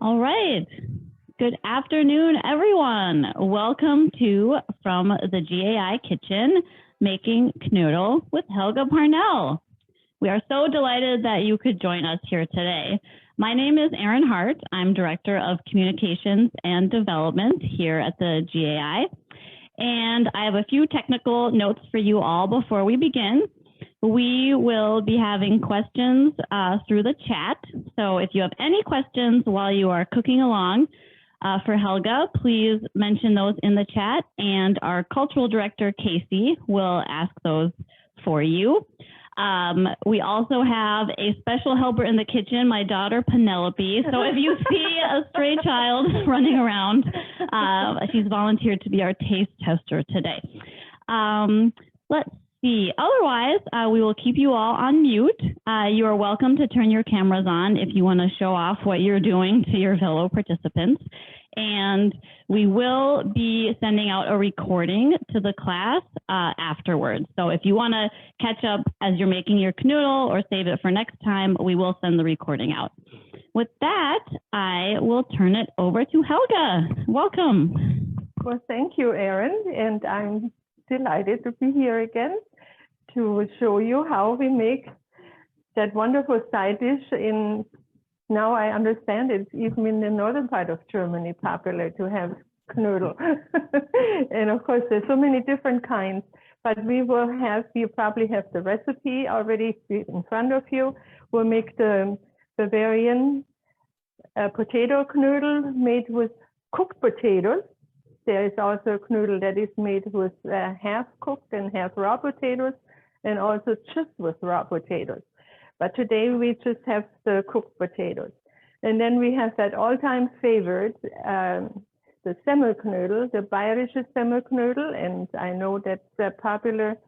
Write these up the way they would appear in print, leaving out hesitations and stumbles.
All right. Good afternoon, everyone. Welcome to From the GAI Kitchen, Making Knödel with Helga Parnell. We are so delighted that you could join us here today. My name is Erin Hart. I'm Director of Communications and Development here at the GAI. And I have a few technical notes for you all before we begin. We will be having questions through the chat. So if you have any questions while you are cooking along for Helga, please mention those in the chat, and our cultural director, Casey, will ask those for you. We also have a special helper in the kitchen, my daughter, Penelope. So if you see a stray child running around, she's volunteered to be our taste tester today. Let's see. Otherwise, we will keep you all on mute. You are welcome to turn your cameras on if you want to show off what you're doing to your fellow participants. And we will be sending out a recording to the class afterwards. So if you want to catch up as you're making your knödel or save it for next time, we will send the recording out. With that, I will turn it over to Helga. Welcome. Well, thank you, Erin, and I'm delighted to be here again to show you how we make that wonderful side dish. Now I understand it's even in the northern part of Germany popular to have knödel. And of course, there's so many different kinds, but you probably have the recipe already in front of you. We'll make the Bavarian potato knödel made with cooked potatoes. There is also a knödel that is made with half cooked and half raw potatoes, and also just with raw potatoes. But today we just have the cooked potatoes. And then we have that all-time favorite, the Semmelknödel, the Bayerische Semmelknödel, and I know that's popular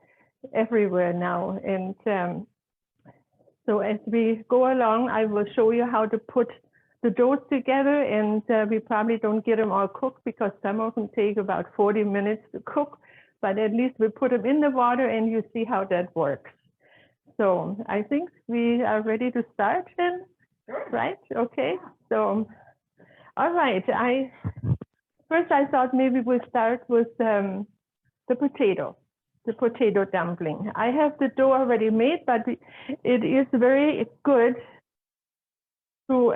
everywhere now. And so as we go along, I will show you how to put the doughs together, and we probably don't get them all cooked because some of them take about 40 minutes to cook, but at least we put them in the water and you see how that works. So I think we are ready to start then, right? Okay, so, all right. First I thought maybe we'll start with the potato dumpling. I have the dough already made, but it is very good to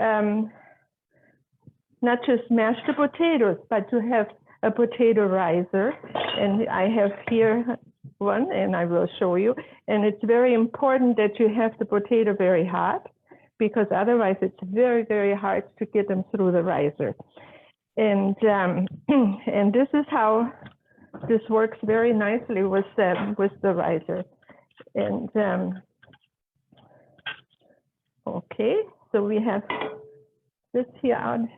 not just mash the potatoes, but to have a potato riser. And I have here one, and I will show you. And it's very important that you have the potato very hot, because otherwise it's very, very hard to get them through the riser. And this is how this works very nicely with the riser. And okay, so we have this here on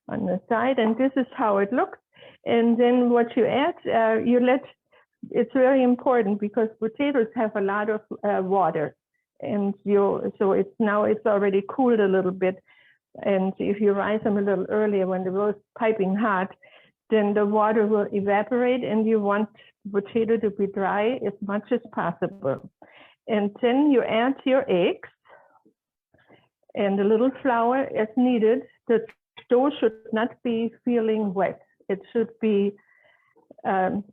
the side, and this is how it looks. And then what you add, it's very important because potatoes have a lot of water, and so it's already cooled a little bit. And if you rise them a little earlier when the roast piping hot, then the water will evaporate, and you want the potato to be dry as much as possible. And then you add your eggs and a little flour as needed. The dough should not be feeling wet. It should be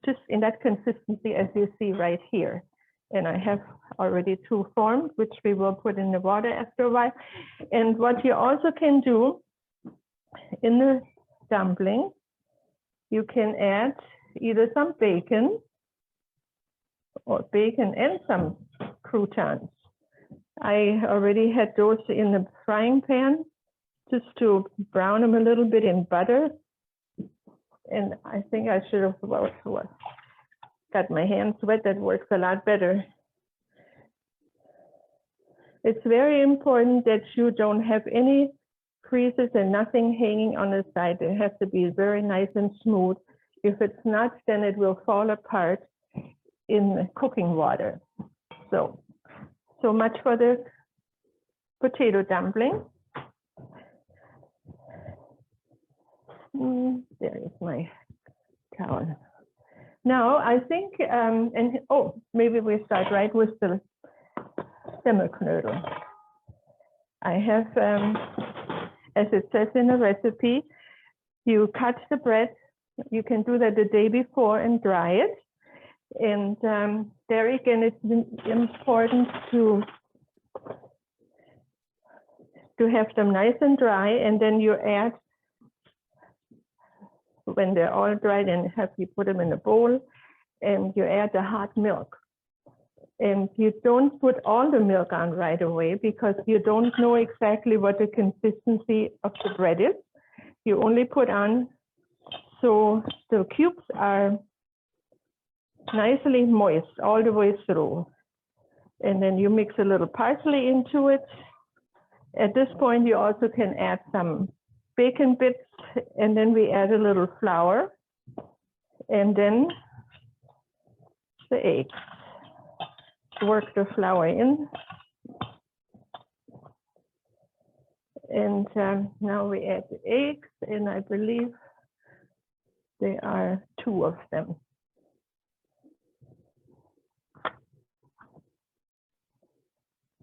just in that consistency as you see right here. And I have already two formed, which we will put in the water after a while. And what you also can do in the dumpling, you can add either some bacon and some croutons. I already had those in the frying pan just to brown them a little bit in butter. And I think I should have got my hands wet. That works a lot better. It's very important that you don't have any creases and nothing hanging on the side. It has to be very nice and smooth. If it's not, then it will fall apart in the cooking water. So much for the potato dumpling. There is my towel. Now I think, maybe we start right with the Semmelknödel. I have as it says in the recipe, you cut the bread. You can do that the day before and dry it. And there again, it's important to have them nice and dry, and then you add, when they're all dried, and you put them in a bowl, and you add the hot milk. And you don't put all the milk on right away because you don't know exactly what the consistency of the bread is. You only put on so the cubes are nicely moist all the way through. And then you mix a little parsley into it. At this point, you also can add some bacon bits, and then we add a little flour, and then the eggs. Work the flour in. And now we add the eggs, and I believe there are 2 of them.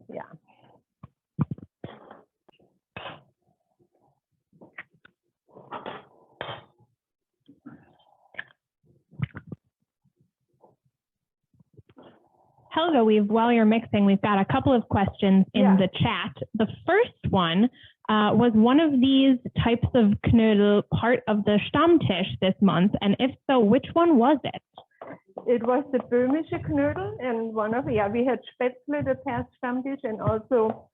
Yeah. Helga, while you're mixing, we've got a couple of questions in the chat. The first one was one of these types of knödel part of the Stammtisch this month? And if so, which one was it? It was the Böhmische Knödel, and we had Spätzle, the past Stammtisch, and also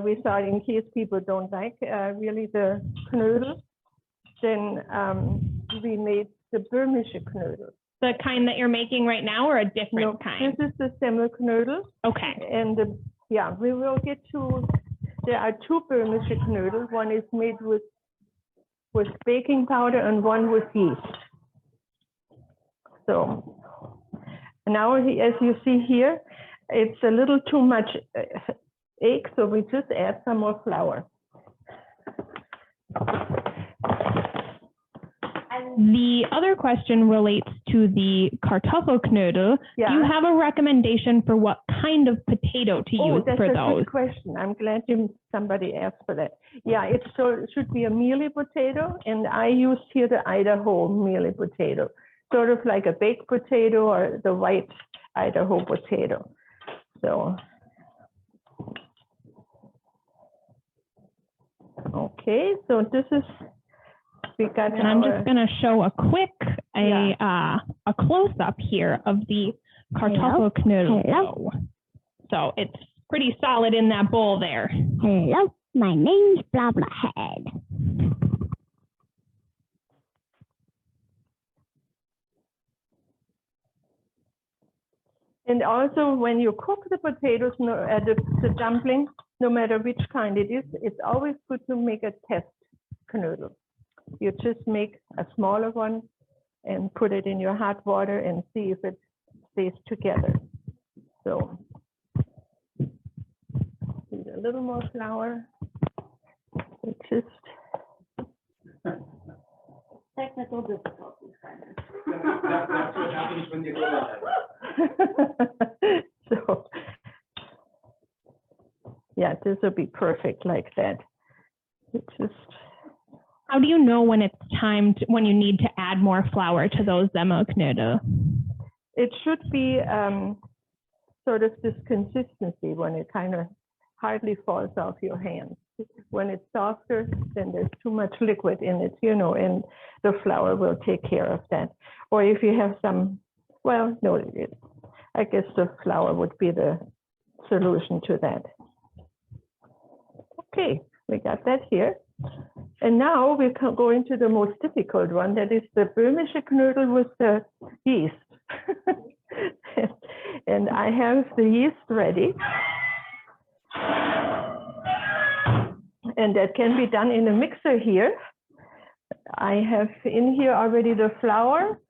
we thought, in case people don't like really the Knödel, then we made the Böhmische Knödel. The kind that you're making right now, or a different kind? This is the Semmelknödel. Okay. And we will get to, there are 2 Böhmische Knödel. One is made with baking powder and one with yeast. So now, as you see here, it's a little too much egg, so we just add some more flour. The other question relates to the Kartoffelknödel. Yeah. Do you have a recommendation for what kind of potato to use for those? That's a good question. I'm glad somebody asked for that. Yeah, it should be a mealy potato, and I used here the Idaho mealy potato, sort of like a baked potato or the white Idaho potato. So, okay, so this is. And I'm just going to show a quick, a close-up here of the Kartoffelknödel. So it's pretty solid in that bowl there. Hello, my name's Blah Blah Head. And also, when you cook the potatoes, the dumpling, no matter which kind it is, it's always good to make a test knödel. You just make a smaller one and put it in your hot water and see if it stays together. So, need a little more flour. Just technical difficulties. That's what happens when you go. So, yeah, this will be perfect like that. How do you know when it's time when you need to add more flour to those Semmelknödel? It should be sort of this consistency when it kind of hardly falls off your hands. When it's softer, then there's too much liquid in it, and the flour will take care of that. Or if you have some, I guess the flour would be the solution to that. Okay, we got that here. And now we can go into the most difficult one, that is the Böhmische Knödel with the yeast. And I have the yeast ready. And that can be done in a mixer here. I have in here already the flour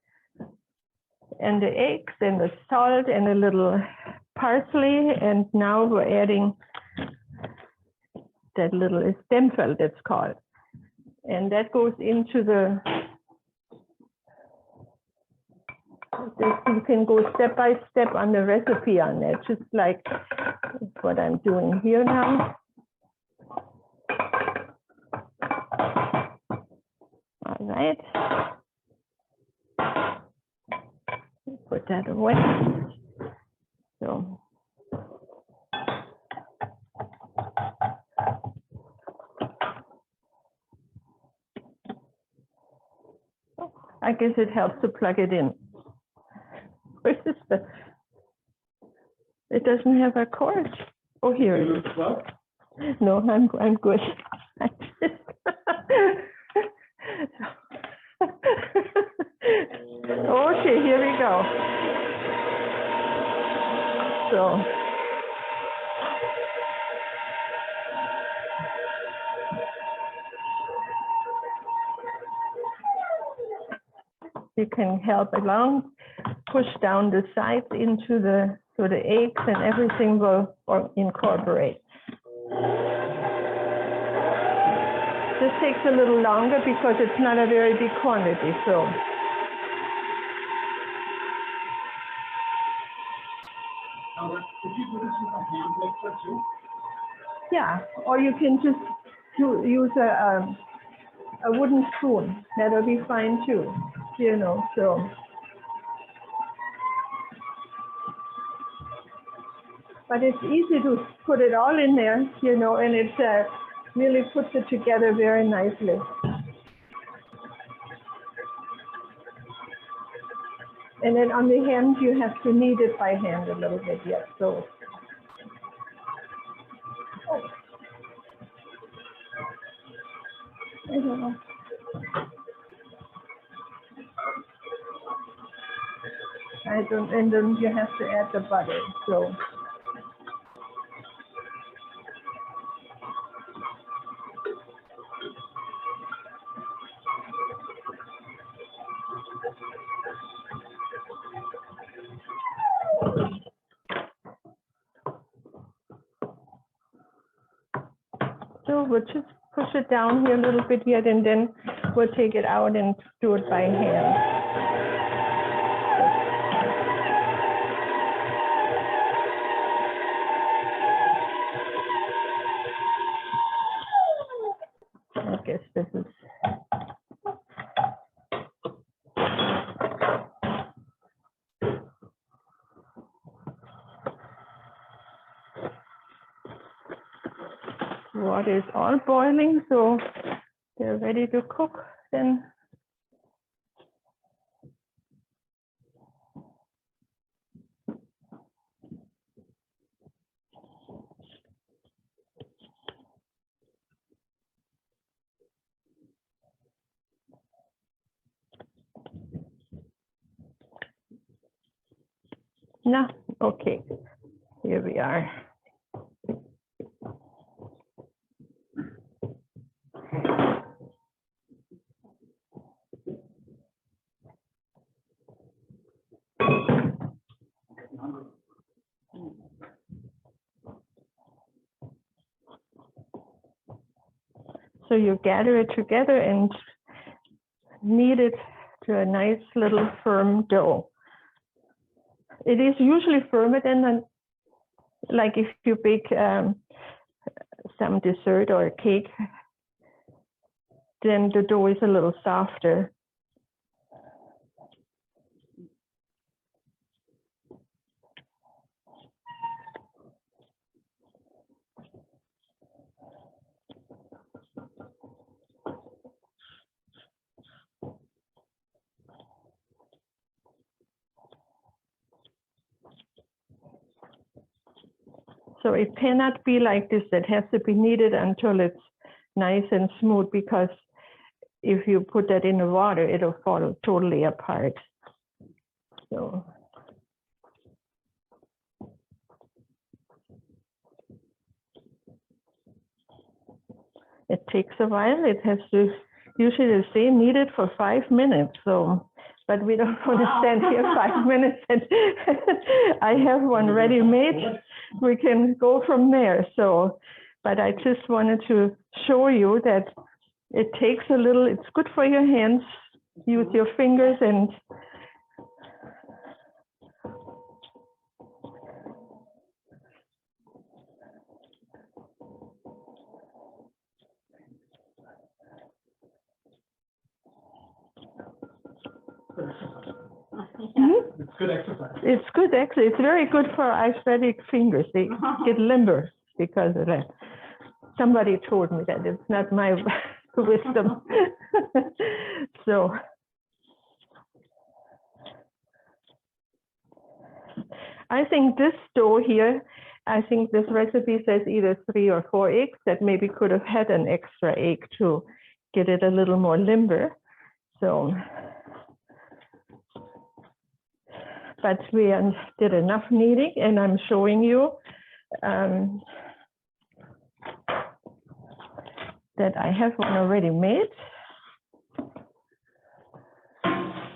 and the eggs and the salt and a little parsley. And now we're adding that little Stempel, that's called. And that goes into you can go step by step on the recipe on that, just like what I'm doing here now. right. Put that away. So. I guess it helps to plug it in. Where is the? It doesn't have a cord. Oh, here it is. No, I'm good. Okay, here we go. So. You can help along, push down the sides into the, so the eggs and everything will incorporate. This takes a little longer because it's not a very big quantity, so. Could you do this with a hand mixer too? Yeah, or you can just use a wooden spoon. That'll be fine too, you know, so. But it's easy to put it all in there, you know, and it really puts it together very nicely. And then on the hand, you have to knead it by hand a little bit, yes, so. I don't know. And then you have to add the butter, so. So we'll just push it down here a little bit yet, and then we'll take it out and do it by hand. I guess this is. Water is all boiling, so they're ready to cook then. No, okay, here we are. So you gather it together and knead it to a nice little firm dough. It is usually firmer than, like if you bake some dessert or a cake, then the dough is a little softer. So it cannot be like this. It has to be kneaded until it's nice and smooth, because if you put that in the water, it'll fall totally apart. So. It takes a while. It has to, usually they say knead it for 5 minutes. So, but we don't want to stand here 5 minutes. And I have one ready made. We can go from there. So, but I just wanted to show you that it takes a little, it's good for your hands. Use your fingers and It's good exercise. It's good, actually. It's very good for arthritic fingers. They get limber because of that. Somebody told me that. It's not my wisdom. So, I think this dough here, I think this recipe says either 3 or 4 eggs. That maybe could have had an extra egg to get it a little more limber. So, but we did enough kneading, and I'm showing you that I have one already made.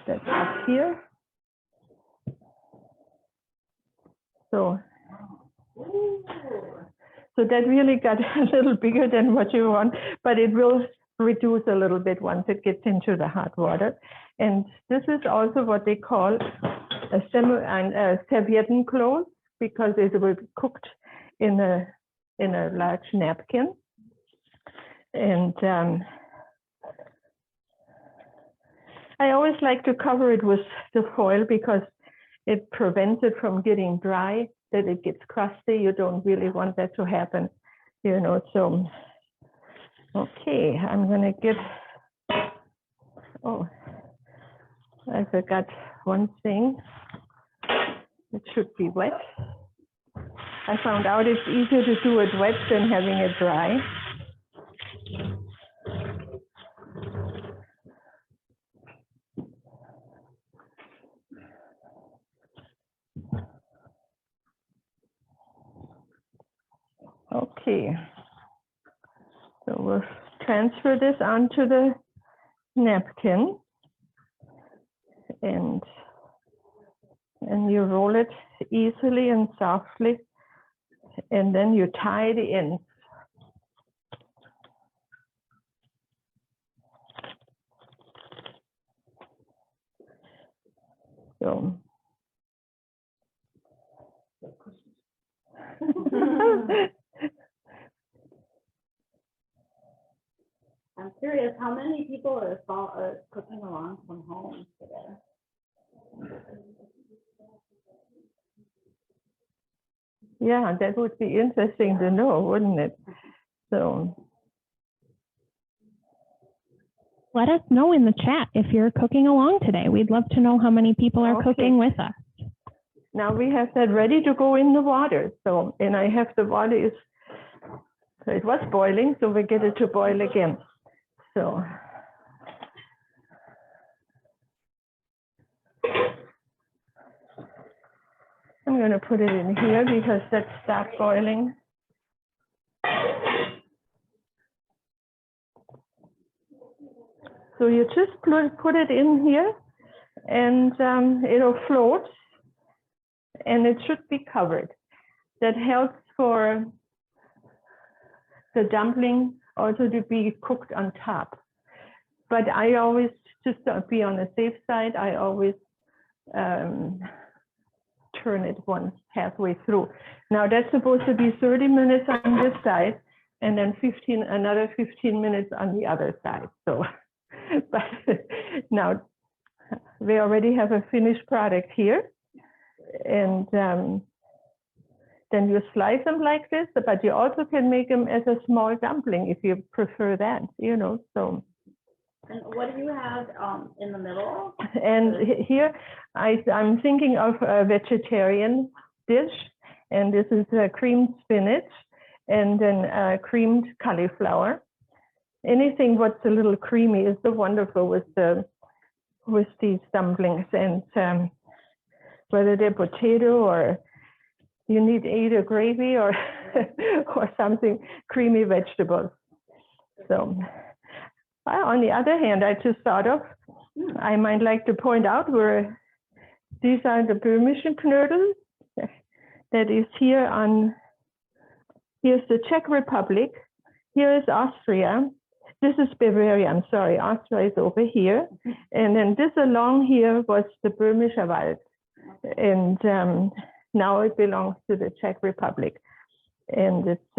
That's up here. So that really got a little bigger than what you want, but it will reduce a little bit once it gets into the hot water. And this is also what they call a serviettencloth, because it will be cooked in a large napkin. And I always like to cover it with the foil because it prevents it from getting dry, that it gets crusty. You don't really want that to happen, you know. So, okay, I'm gonna get, oh, I forgot one thing. It should be wet. I found out it's easier to do it wet than having it dry. Okay, so we'll transfer this onto the napkin, and you roll it easily and softly, and then you tie the ends. So. I'm curious, how many people are cooking along from home today? Yeah, that would be interesting to know, wouldn't it? So let us know in the chat if you're cooking along today. We'd love to know how many people are cooking with us. Now we have that ready to go in the water. So, and I have the water so it was boiling, so we get it to boil again. So. I'm going to put it in here because that stopped boiling. So you just put it in here, and it'll float, and it should be covered. That helps for the dumpling also to be cooked on top. But I always, just to be on the safe side, I always turn it once halfway through. Now that's supposed to be 30 minutes on this side, and then another 15 minutes on the other side. So, but now we already have a finished product here, and then you slice them like this, but you also can make them as a small dumpling if you prefer that, you know. So. And what do you have in the middle? And here I'm thinking of a vegetarian dish, and this is creamed spinach and then creamed cauliflower. Anything what's a little creamy is so wonderful with these dumplings, and whether they're potato or you need either gravy or or something creamy vegetables. So. On the other hand, I just thought of, I might like to point out where these are the Böhmische Knödel that is here here's the Czech Republic, here is Austria, this is Bavaria, I'm sorry, Austria is over here, and then this along here was the Böhmische Wald, and now it belongs to the Czech Republic, and it's,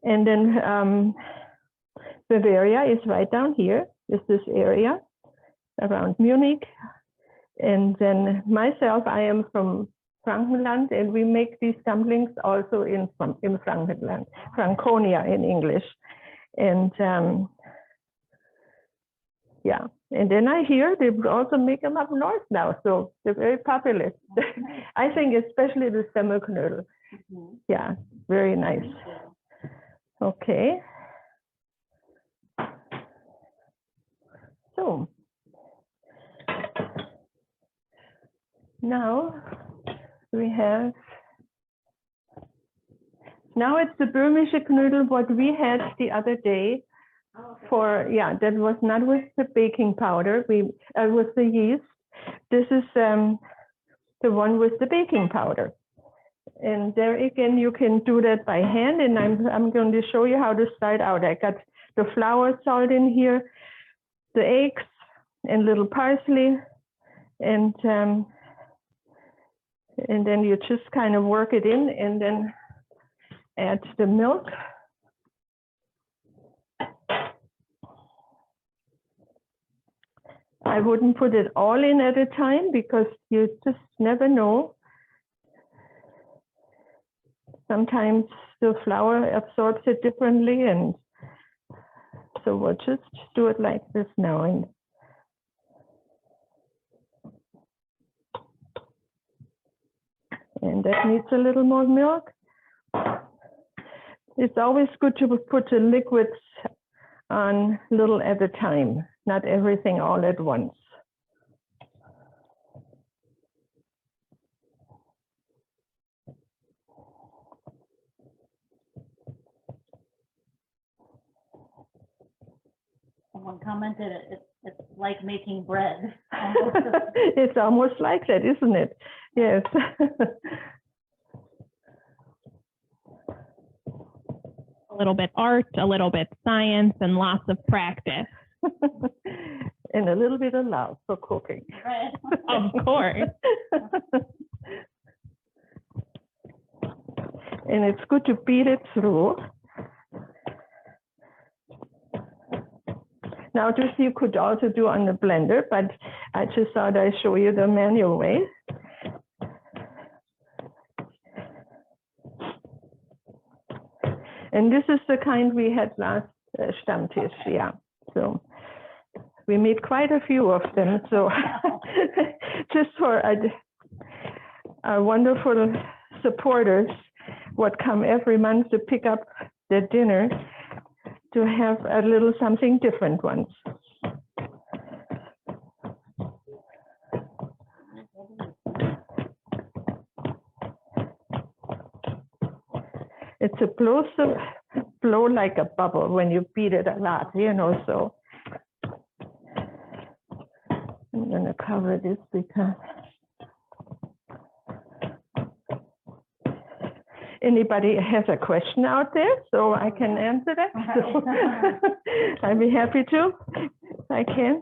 and then Bavaria is right down here, is this area. around Munich. And then myself, I am from Frankenland, and we make these dumplings also in Frankenland, Franconia in English. And yeah, and then I hear they also make them up north now, so they're very popular. I think especially the Semmelknödel. Yeah, very nice. Okay. So now we have, now it's the Böhmische Knödel, what we had the other day for, yeah, that was not with the baking powder, with the yeast. This is the one with the baking powder. And there again, you can do that by hand, and I'm going to show you how to start out. I got the flour salt in here, the eggs, and little parsley, and then you just kind of work it in, and then add the milk. I wouldn't put it all in at a time because you just never know. Sometimes the flour absorbs it differently, and so we'll just do it like this now. And that needs a little more milk. It's always good to put the liquids on little at a time, not everything all at once. Someone commented it's like making bread. It's almost like that, isn't it? Yes. A little bit art, a little bit science, and lots of practice. And a little bit of love for cooking. Right. Of course. And it's good to beat it through. Now this you could also do on the blender, but I just thought I'd show you the manual way. And this is the kind we had last Stammtisch, yeah. So we made quite a few of them. So just for our wonderful supporters, what come every month to pick up their dinner, to have a little something different once. It's a blow like a bubble when you beat it a lot, you know, so. I'm gonna cover this because anybody has a question out there, so I can answer that. So I'd be happy to, if I can.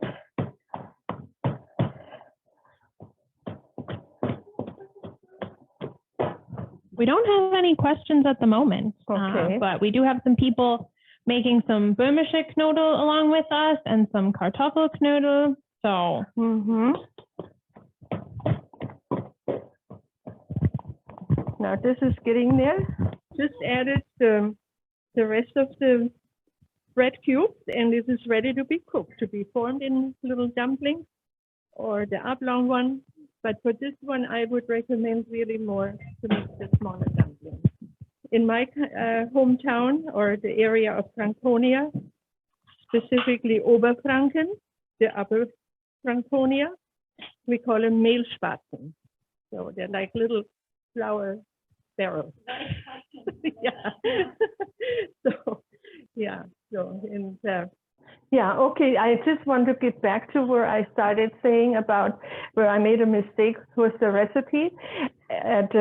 We don't have any questions at the moment, Okay. But we do have some people making some Böhmische Knödel along with us and some Kartoffelknödel. So. Now this is getting there. Just added the rest of the bread cubes, and this is ready to be cooked, to be formed in little dumplings or the oblong one. But for this one, I would recommend really more to make the smaller dumplings. In my hometown or the area of Franconia, specifically Oberfranken, the Upper Franconia, we call them Mehlspatzen. So they're like little flour barrels. Yeah. So, yeah. So, and yeah, okay. I just want to get back to where I started saying about where I made a mistake with the recipe. At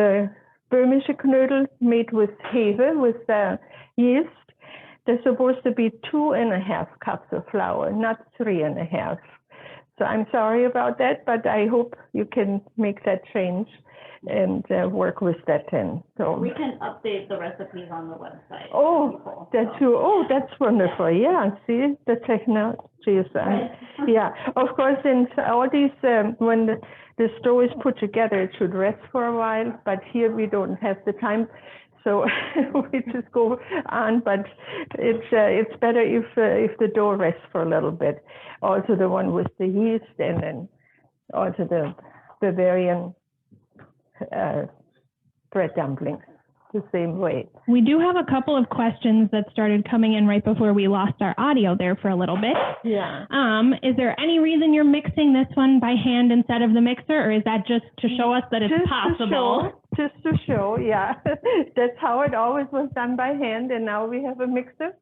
Böhmische Knödel made with Hefe, with yeast, there's supposed to be 2.5 cups of flour, not 3.5. So I'm sorry about that, but I hope you can make that change and work with that then. So we can update the recipes on the website. Oh, that's true. Oh, that's wonderful. Yeah, see, the cheese. Yeah, of course, in all these, when the dough is put together, it should rest for a while, but here we don't have the time, so we just go on, but it's better if the dough rests for a little bit. Also the one with the yeast, and then also the Bavarian bread dumplings, the same way. We do have a couple of questions that started coming in right before we lost our audio there for a little bit. Yeah. Is there any reason you're mixing this one by hand instead of the mixer, or is that just to show us that it's Just possible? Just to show, yeah. That's how it always was done by hand, and now we have a mixer.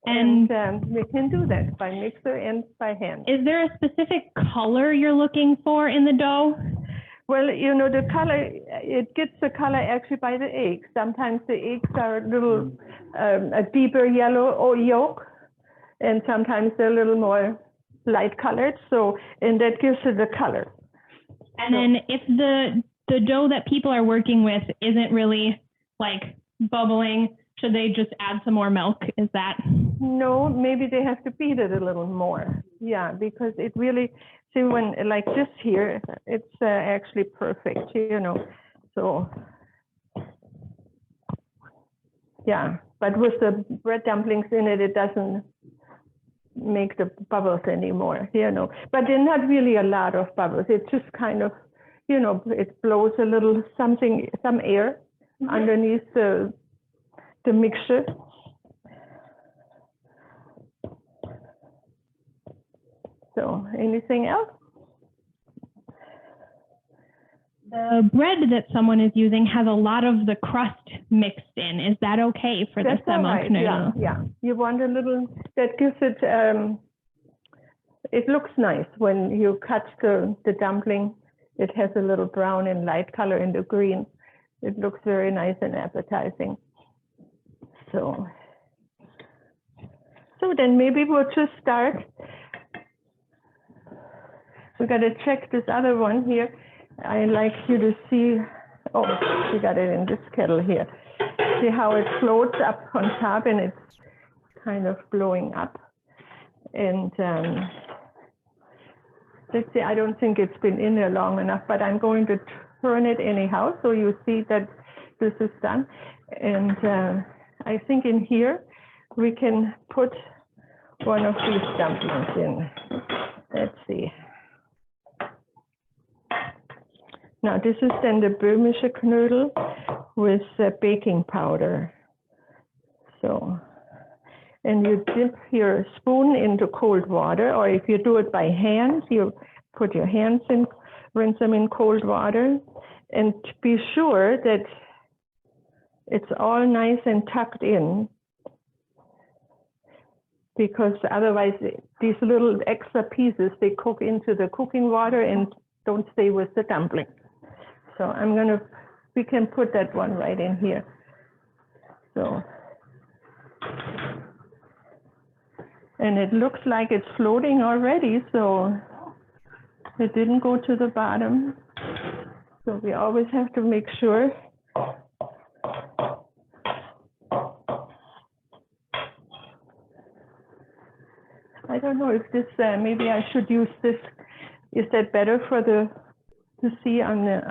And we can do that by mixer and by hand. Is there a specific color you're looking for in the dough? Well, you know, the color, it gets the color actually by the eggs. Sometimes the eggs are a little, a deeper yellow or yolk, and sometimes they're a little more light colored. So, and that gives it the color. And then if the dough that people are working with isn't really like bubbling, should they just add some more milk? Is that? No, maybe they have to beat it a little more. Yeah, because it really, see, when like this here, it's actually perfect, you know. So, yeah, but with the bread dumplings in it, it doesn't make the bubbles anymore, you know. But they're not really a lot of bubbles. It's just kind of, you know, it blows a little something, some air underneath the mixture. So, anything else? The bread that someone is using has a lot of the crust mixed in. Is that okay for the semo right. knödel? Yeah. You want a little, that gives it, it looks nice when you cut the dumpling. It has a little brown and light color in the green. It looks very nice and appetizing. So then maybe we'll just start. We got to check this other one here. I like you to see, oh, we got it in this kettle here. See how it floats up on top and it's kind of blowing up. And let's see, I don't think it's been in there long enough, but I'm going to turn it anyhow so you see that this is done. And I think in here we can put one of these dumplings in. Let's see. Now this is then the Böhmische Knödel with baking powder. So, and you dip your spoon into cold water, or if you do it by hand, you put your hands in, rinse them in cold water, and be sure that it's all nice and tucked in, because otherwise these little extra pieces, they cook into the cooking water and don't stay with the dumpling. So we can put that one right in here. So, and it looks like it's floating already, so it didn't go to the bottom. So we always have to make sure. I don't know if this, maybe I should use this. Is that better for to see on the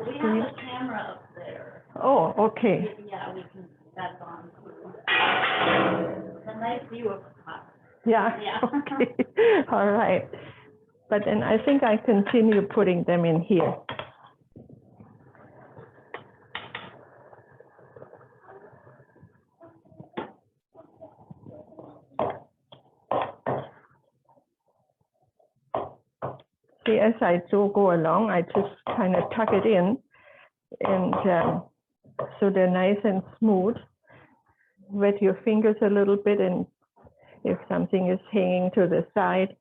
We have a camera up there. Oh, okay. Yeah, we can, that's on. It's a nice view of the pot. Yeah, Yeah. okay. All right. But then I think I continue putting them in here. See, as I go along, I just kind of tuck it in, and so they're nice and smooth. Wet your fingers a little bit, and if something is hanging to the side.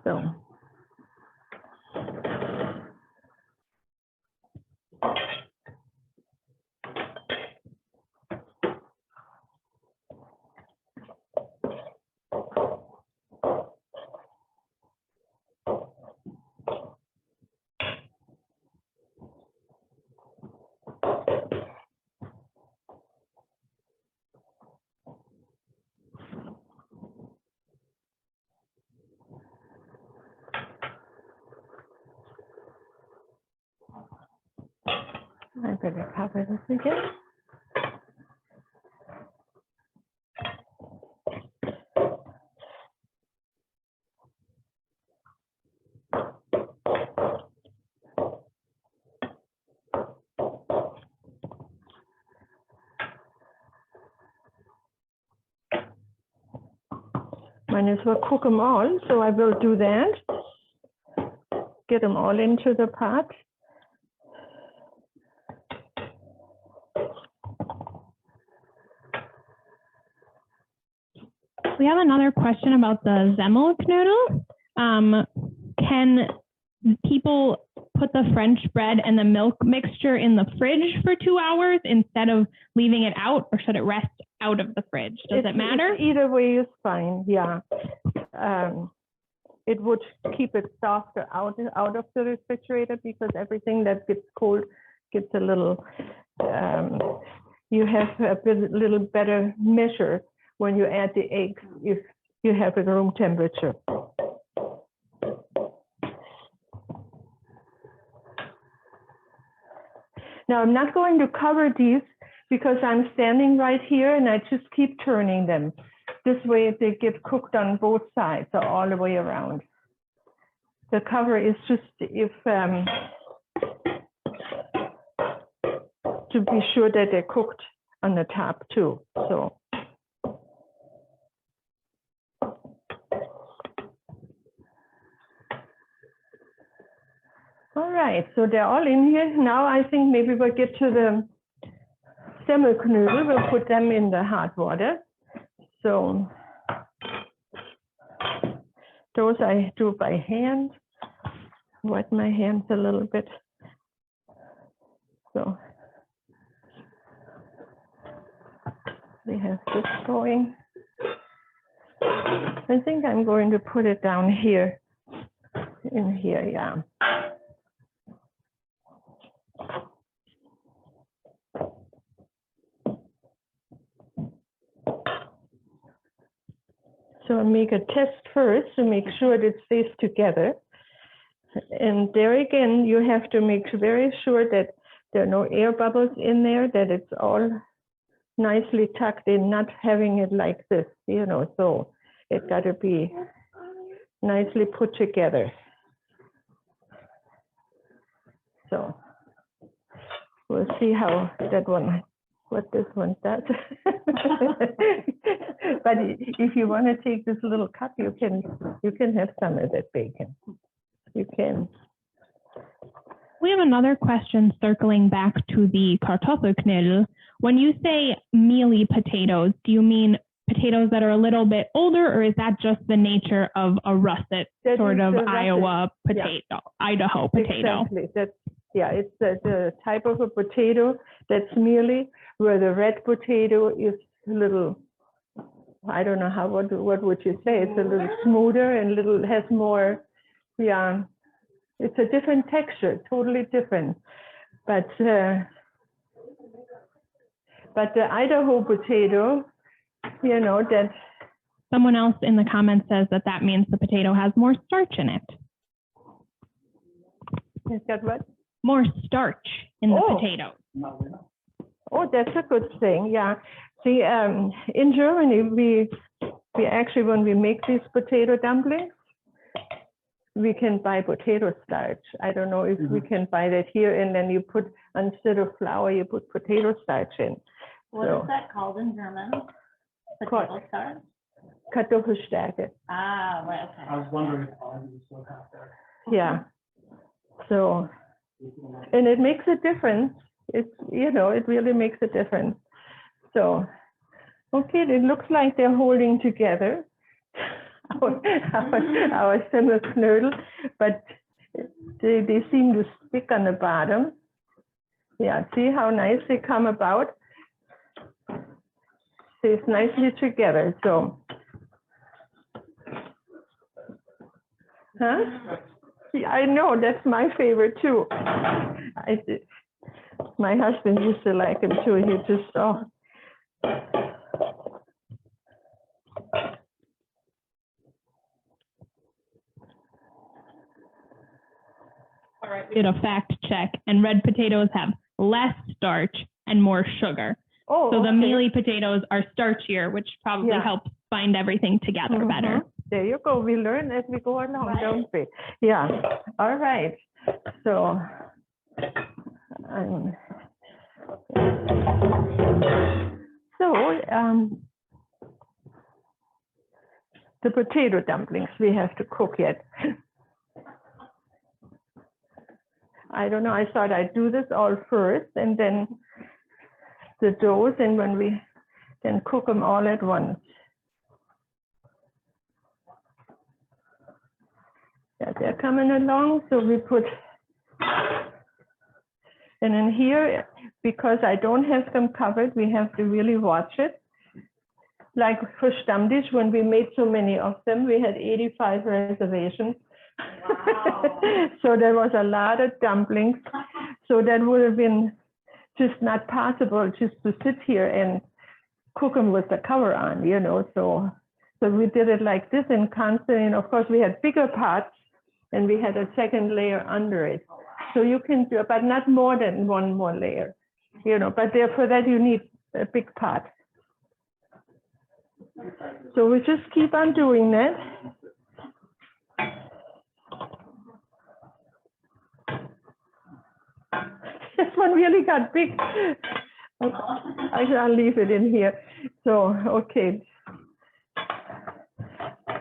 So. I better cover this again. Might as well cook them all, so I will do that. Get them all into the pot. We have another question about the Semmelknödel. Can people put the French bread and the milk mixture in the fridge for 2 hours instead of leaving it out, or should it rest out of the fridge? Does it matter? Either way is fine, yeah. It would keep it softer out of the refrigerator, because everything that gets cold gets a little, you have a little better measure when you add the eggs if you have it room temperature. Now I'm not going to cover these because I'm standing right here and I just keep turning them. This way they get cooked on both sides, so all the way around. The cover is just to be sure that they're cooked on the top too. So. All right, so they're all in here. Now I think maybe we'll get to the Semmelknödel. We'll put them in the hot water. So those I do by hand. Wet my hands a little bit. So we have this going. I think I'm going to put it down here. In here, yeah. So I make a test first to make sure that it stays together. And there again, you have to make very sure that there are no air bubbles in there, that it's all nicely tucked in, not having it like this, you know, so it got to be nicely put together. So we'll see how that one, what this one does. But if you want to take this little cup, you can have some of that bacon. You can. We have another question circling back to the Kartoffelknödel. When you say mealy potatoes, do you mean potatoes that are a little bit older, or is that just the nature of a russet sort of Iowa potato, yeah. Idaho potato? Exactly. Yeah, it's the type of a potato that's mealy, where the red potato is a little, I don't know what would you say? It's a little smoother and has more, yeah, it's a different texture, totally different. But the Idaho potato, you know, that. Someone else in the comments says that means the potato has more starch in it. It's got what? More starch in the potato. Oh, that's a good thing. Yeah. See, in Germany, we actually, when we make these potato dumplings, we can buy potato starch. I don't know if we can buy that here, and then you put, instead of flour, you put potato starch in. What is that called in German? Potato starch? Kartoffelstärke. Ah, right. Okay. I was wondering if I was still have there. Yeah. So, and it makes a difference. It's, you know, it really makes a difference. So, okay, it looks like they're holding together. Our Semmelknödel, but they seem to stick on the bottom. Yeah, see how nice they come about? Stays nicely together, so. Huh? Yeah, I know, that's my favorite too. My husband used to like them too. He just, oh. All right, we did a fact check, and red potatoes have less starch and more sugar. Oh, So the okay. mealy potatoes are starchier, which probably helps bind everything together better. There you go. We learn as we go along, don't we? Yeah. All right. So, the potato dumplings we have to cook yet. I don't know. I thought I'd do this all first and then the doughs, and when we then cook them all at once. Yeah, they're coming along, so we put, and in here, because I don't have them covered, we have to really watch it. Like for Stammtisch, when we made so many of them, we had 85 reservations. Wow. So there was a lot of dumplings. So that would have been just not possible just to sit here and cook them with the cover on, you know. So we did it like this in constant, and of course we had bigger pots and we had a second layer under it. So you can do, but not more than one more layer, you know, but for that you need a big pot. So we just keep on doing that. This one really got big. I'll leave it in here. So, okay.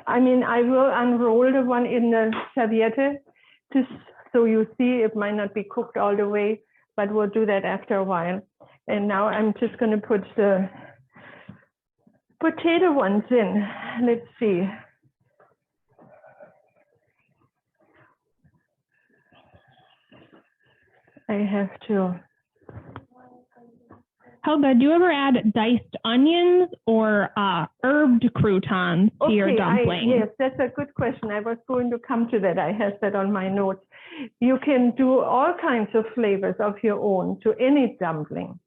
I mean, I will unroll the one in the serviette just so you see. It might not be cooked all the way, but we'll do that after a while. And now I'm just going to put the potato ones in. Let's see. I have to. Helga, do you ever add diced onions or herbed croutons to your dumpling? Yes, that's a good question. I was going to come to that. I have that on my notes. You can do all kinds of flavors of your own to any dumpling.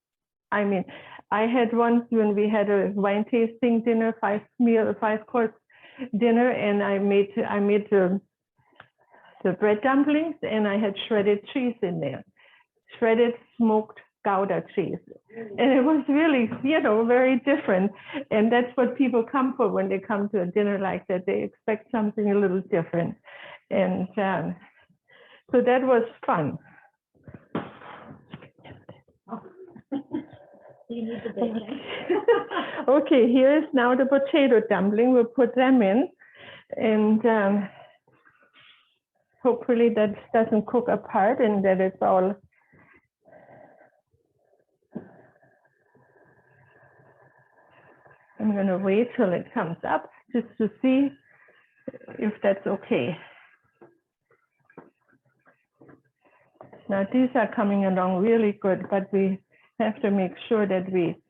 I mean, I had once when we had a wine tasting dinner, 5-course dinner, and I made the bread dumplings, and I had shredded cheese in there, shredded smoked Gouda cheese. And it was really, you know, very different. And that's what people come for when they come to a dinner like that. They expect something a little different. And so that was fun. Okay, here is now the potato dumpling. We'll put them in. And hopefully that doesn't cook apart and that it's all I'm going to wait till it comes up just to see if that's okay. Now these are coming along really good, but we have to make sure that we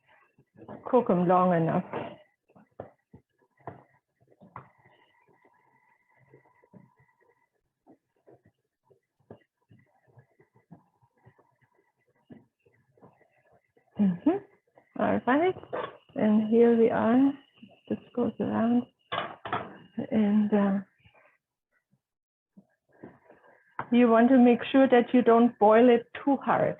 cook them long enough. All right. And here we are. This goes around, and you want to make sure that you don't boil it too hard.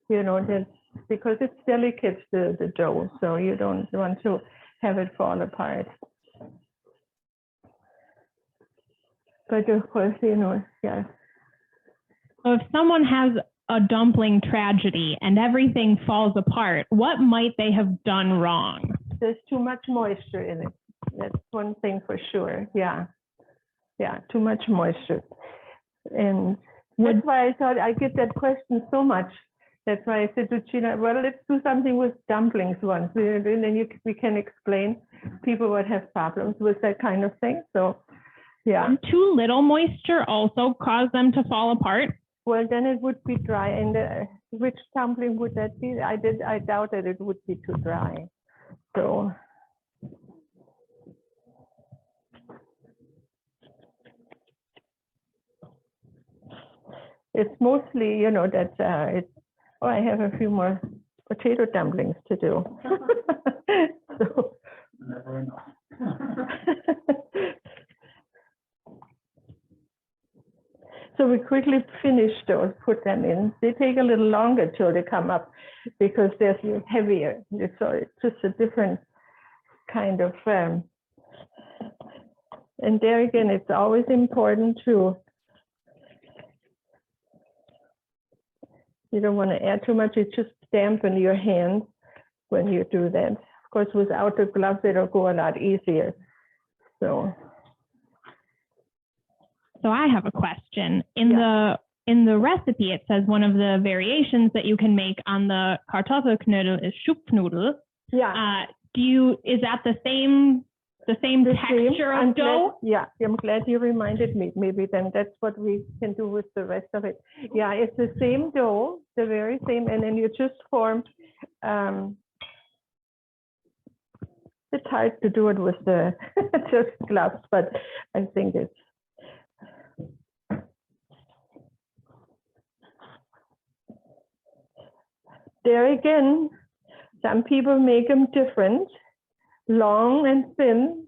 You know, that because it's delicate, the dough, so you don't want to have it fall apart. But of course, you know, yeah. So if someone has a dumpling tragedy and everything falls apart, what might they have done wrong? There's too much moisture in it. That's one thing for sure. Yeah. Yeah, too much moisture. And that's why I thought I get that question so much. That's why I said to Gina, well, let's do something with dumplings once. And then we can explain people would have problems with that kind of thing. So, yeah. And too little moisture also cause them to fall apart? Well, then it would be dry. And which dumpling would that be? I doubt that it would be too dry. So it's mostly, you know, that it's. Oh, I have a few more potato dumplings to do. So. Never enough. So we quickly finish those, put them in. They take a little longer till they come up because they're heavier. So it's just a different kind of, and there again, it's always important to, you don't want to add too much, it just dampen your hand when you do that. Of course, without the gloves, it'll go a lot easier. So I have a question. In the recipe, it says one of the variations that you can make on the Kartoffelknödel is Schupfnudel. yeah. Is that the same texture of dough? I'm glad you reminded me. Maybe then that's what we can do with the rest of it. Yeah, it's the same dough, the very same, and then you just form. It's hard to do it with the just gloves, but I think it's. There again, some people make them different, long and thin,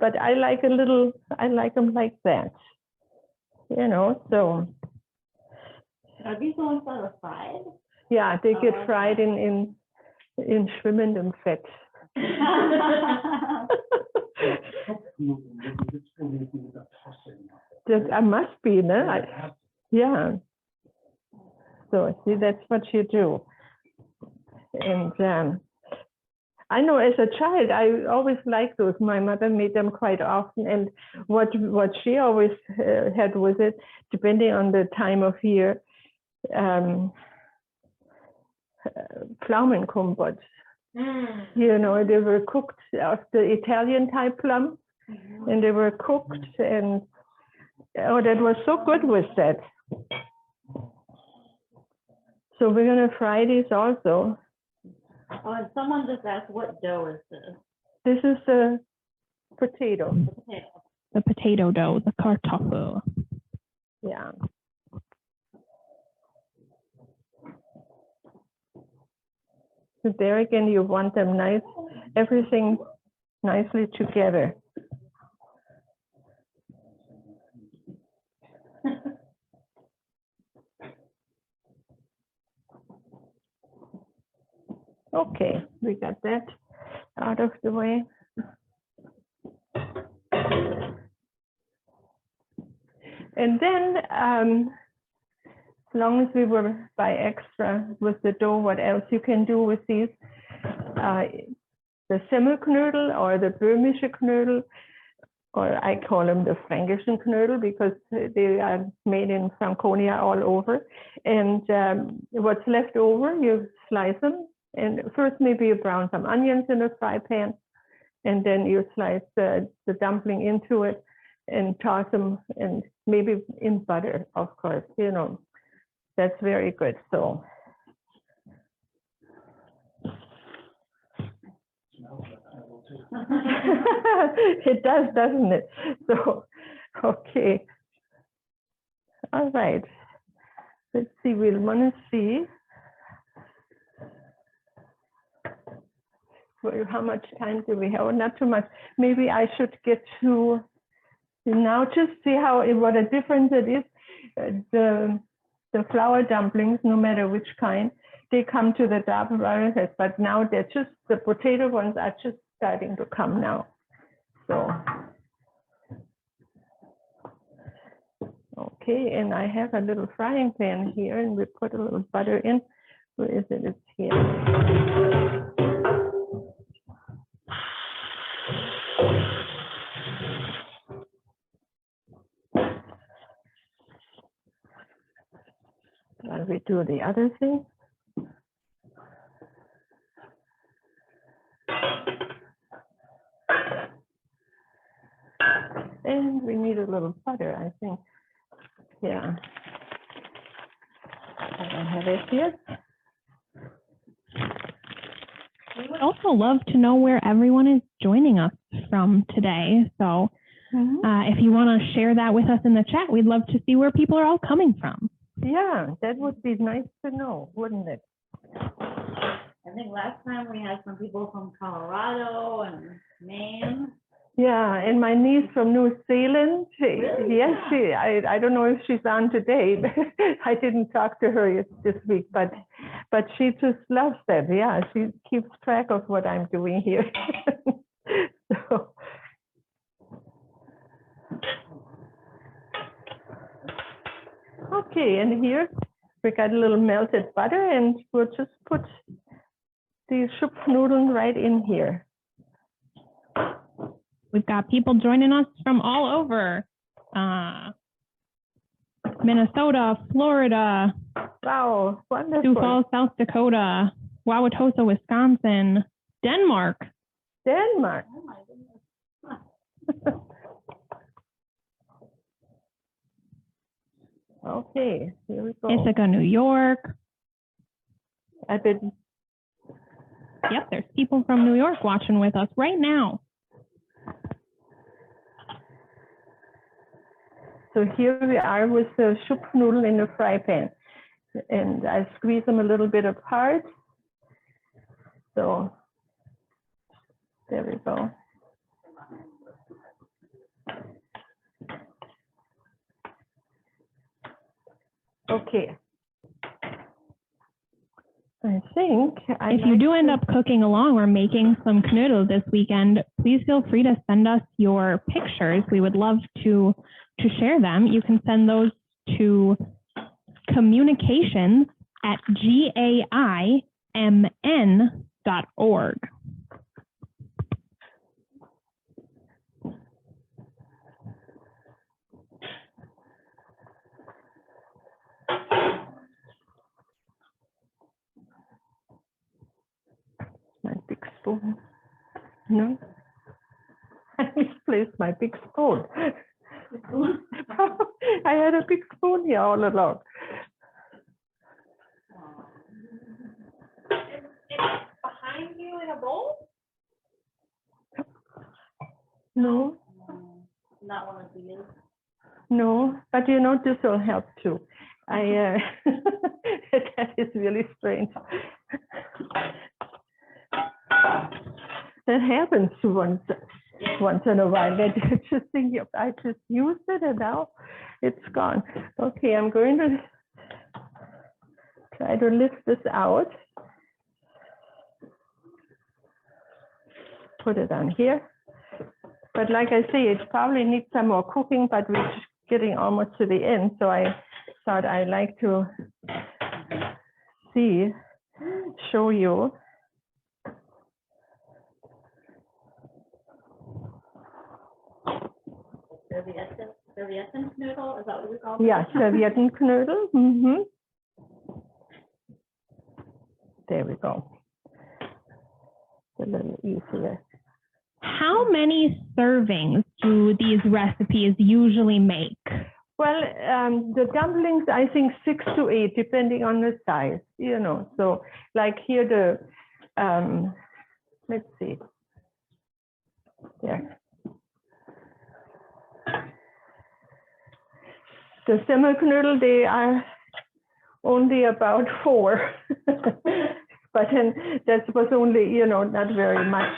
but I like them like that, you know, so. Are these the ones that are fried? Yeah, they get fried in schwimmendem Fett. I must be, no? Yeah. So see, that's what you do. And I know as a child, I always liked those. My mother made them quite often. And what she always had with it, depending on the time of year, Pflaumenkompott. You know, they were cooked of the Italian type plum, and they were cooked, and oh, that was so good with that. So we're gonna fry these also. Oh, and someone just asked, what dough is this? This is the potato. The potato dough, the Kartoffel. Yeah. So there again, you want them nice, everything nicely together. Okay, we got that out of the way. And then, as long as we were by extra with the dough, what else you can do with these? The Semmelknödel or the Böhmische Knödel, or I call them the Fränkischen Knödel because they are made in Franconia all over. And what's left over, you slice them. And first, maybe you brown some onions in a fry pan, and then you slice the dumpling into it and toss them, and maybe in butter, of course, you know, that's very good. So. It does, doesn't it? So, okay. All right. Let's see, we'll want to see. How much time do we have? Oh, not too much. Maybe I should get to now just see what a difference it is. The flour dumplings, no matter which kind, they come to the double varieties, but now they're just, the potato ones are just starting to come now. So, okay, and I have a little frying pan here, and we put a little butter in. Where is it? It's here. While we do the other thing. And we need a little butter, I think. Yeah. I don't have it here. We would also love to know where everyone is joining us from today. So if you want to share that with us in the chat, we'd love to see where people are all coming from. Yeah, that would be nice to know, wouldn't it? I think last time we had some people from Colorado and Maine. Yeah, and my niece from New Zealand, yes, I don't know if she's on today. I didn't talk to her this week, but she just loves that. Yeah, she keeps track of what I'm doing here. So. Okay, and here we got a little melted butter, and we'll just put the Schupfnudeln right in here. We've got people joining us from all over. Minnesota, Florida. Wow, wonderful. Sioux Falls, South Dakota. Wauwatosa, Wisconsin. Denmark. Denmark. Oh my goodness. Okay, here we go. Ithaca, New York. I've been. Yep, there's people from New York watching with us right now. So here we are with the Schupfnudeln in the fry pan. And I squeeze them a little bit apart. So there we go. Okay. I think if you do end up cooking along or making some knödel this weekend, please feel free to send us your pictures. We would love to share them. You can send those to communications@gaimn.org. My big spoon. No, I misplaced my big spoon. I had a big spoon here all along. It's behind you in a bowl? No. Not one of these. No, but you know, this will help too. That is really strange. That happens once in a while. That I just think I just used it and now it's gone. Okay, I'm going to try to lift this out. Put it on here. But like I say, it probably needs some more cooking, but we're just getting almost to the end. So I thought I'd like to show you. Serviettenknödel, is that what you call it? Yeah, Serviettenknödel. Mm-hmm. There we go. It's a little easier. How many servings do these recipes usually make? Well, the dumplings, I think 6 to 8, depending on the size, you know. So like here, let's see. There. The Semmelknödel, they are only about 4. But then that was only, you know, not very much.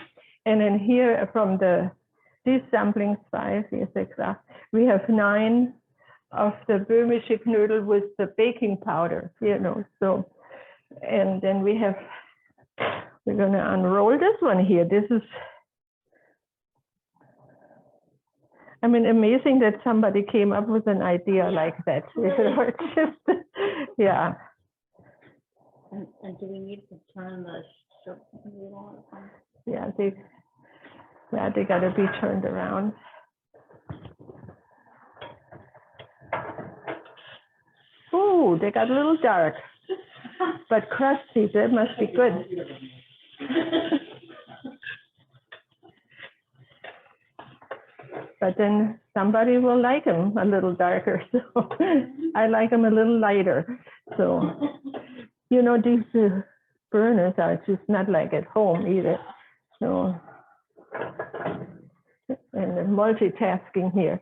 And then here from these dumplings, 5, yes, exactly. We have 9 of the Böhmische Knödel with the baking powder, you know. So, and then we're going to unroll this one here. This is, I mean, amazing that somebody came up with an idea like that. It's just, yeah. And do we need to turn the Schupfnudeln? Yeah, they got to be turned around. Oh, they got a little dark, but crusty. That must be good. But then somebody will like them a little darker. So I like them a little lighter. So, you know, these burners are just not like at home either. So, and the multitasking here.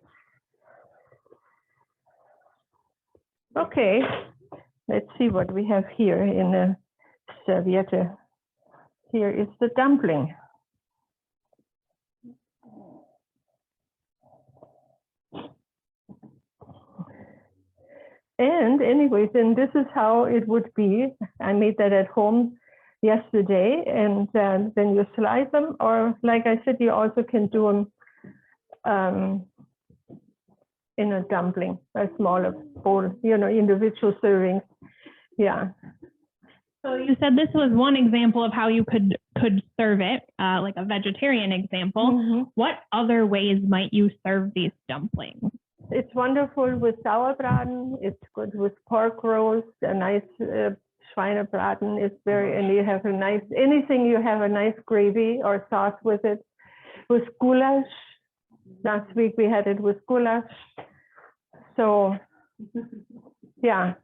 Okay, let's see what we have here in the serviette. Here is the dumpling. And anyways, then this is how it would be. I made that at home yesterday, and then you slice them, or like I said, you also can do them in a dumpling, a smaller bowl, you know, individual servings. Yeah. So you said this was one example of how you could serve it, like a vegetarian example. Mm-hmm. What other ways might you serve these dumplings? It's wonderful with sauerbraten. It's good with pork roast. A nice Schweinebraten is very, and you have a nice, anything you have a nice gravy or sauce with it. With goulash. Last week we had it with goulash. So, yeah.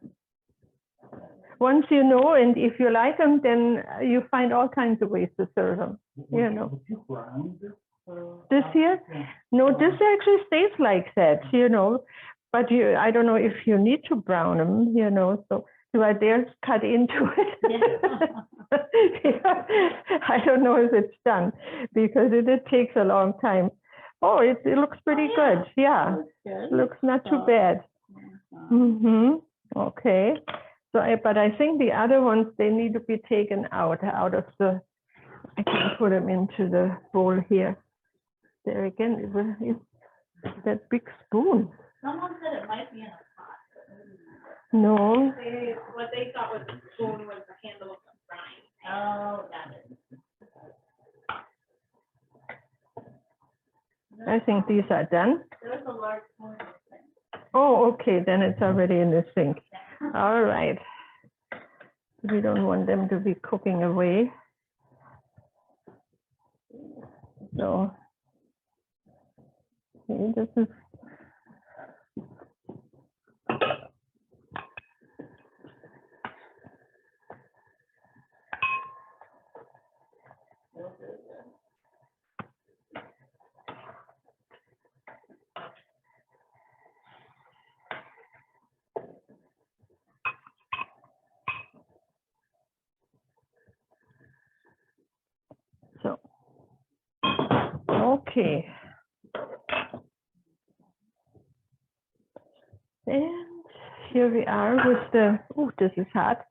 Once you know, and if you like them, then you find all kinds of ways to serve them. You know. Would you brown this? This here? No, this actually stays like that, you know. But I don't know if you need to brown them, you know. So do I dare cut into it? Yeah. I don't know if it's done because it takes a long time. Oh, it looks pretty good. Yeah, it looks not too bad. Mm-hmm. Okay. So, but I think the other ones, they need to be taken out of the. I can put them into the bowl here. There again, it's that big spoon. Someone said it might be in a pot. No. What they thought was the spoon was the handle of the frying. Oh, got it. I think these are done. There's a large spoon. Oh, okay, then it's already in the sink. All right. We don't want them to be cooking away. So, okay, this is. So, okay. And here we are with the, oh, this is hot.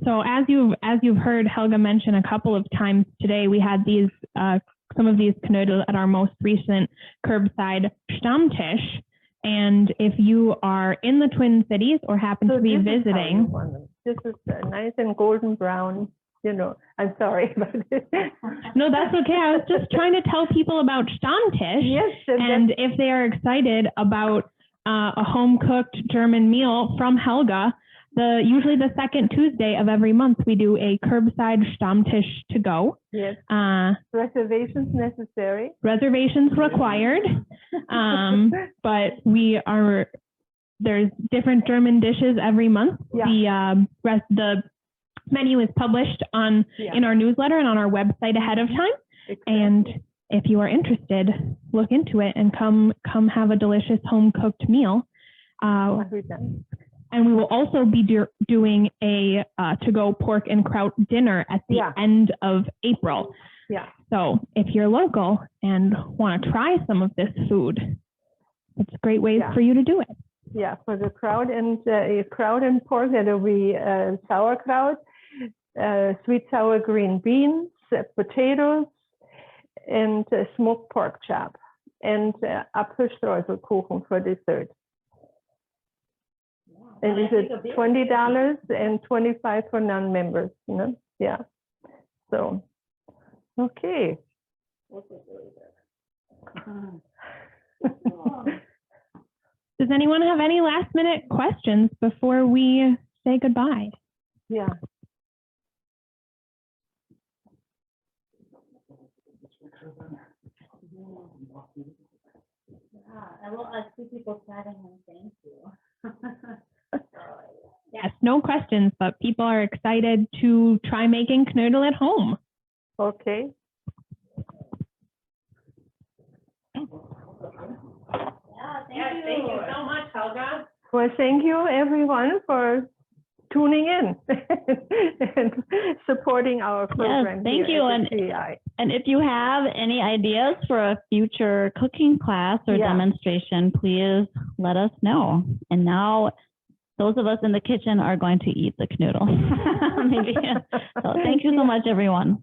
So as you've heard Helga mention a couple of times today, we had these some of these knödel at our most recent curbside Stammtisch. And if you are in the Twin Cities or happen to be visiting, This is nice and golden brown. You know, I'm sorry. No, that's okay. I was just trying to tell people about Stammtisch. Yes, and if they are excited about a home-cooked German meal from Helga, usually the second Tuesday of every month, we do a curbside Stammtisch to go. Yes. Reservations necessary. Reservations required. But there's different German dishes every month. Yeah. The menu is published in our newsletter and on our website ahead of time. Exactly. And if you are interested, look into it and come have a delicious home-cooked meal. And we will also be doing a to-go pork and kraut dinner at the end of April. Yeah. So if you're local and want to try some of this food, it's a great way for you to do it. Yeah, for the kraut and pork, that'll be sauerkraut, sweet sour green beans, potatoes, and smoked pork chop, and Apfelstreuselkuchen for dessert. And is it $20 and $25 for non-members? You know? Yeah. So, okay. Does anyone have any last-minute questions before we say goodbye? Yeah. I see people chatting and thank you. Yes, no questions, but people are excited to try making knödel at home. Okay. Thank you so much, Helga. Well, thank you everyone for tuning in and supporting our program. Yes, thank you. At the GAI. And if you have any ideas for a future cooking class or demonstration, please let us know. And now those of us in the kitchen are going to eat the knödel. Maybe. So thank you so much, everyone.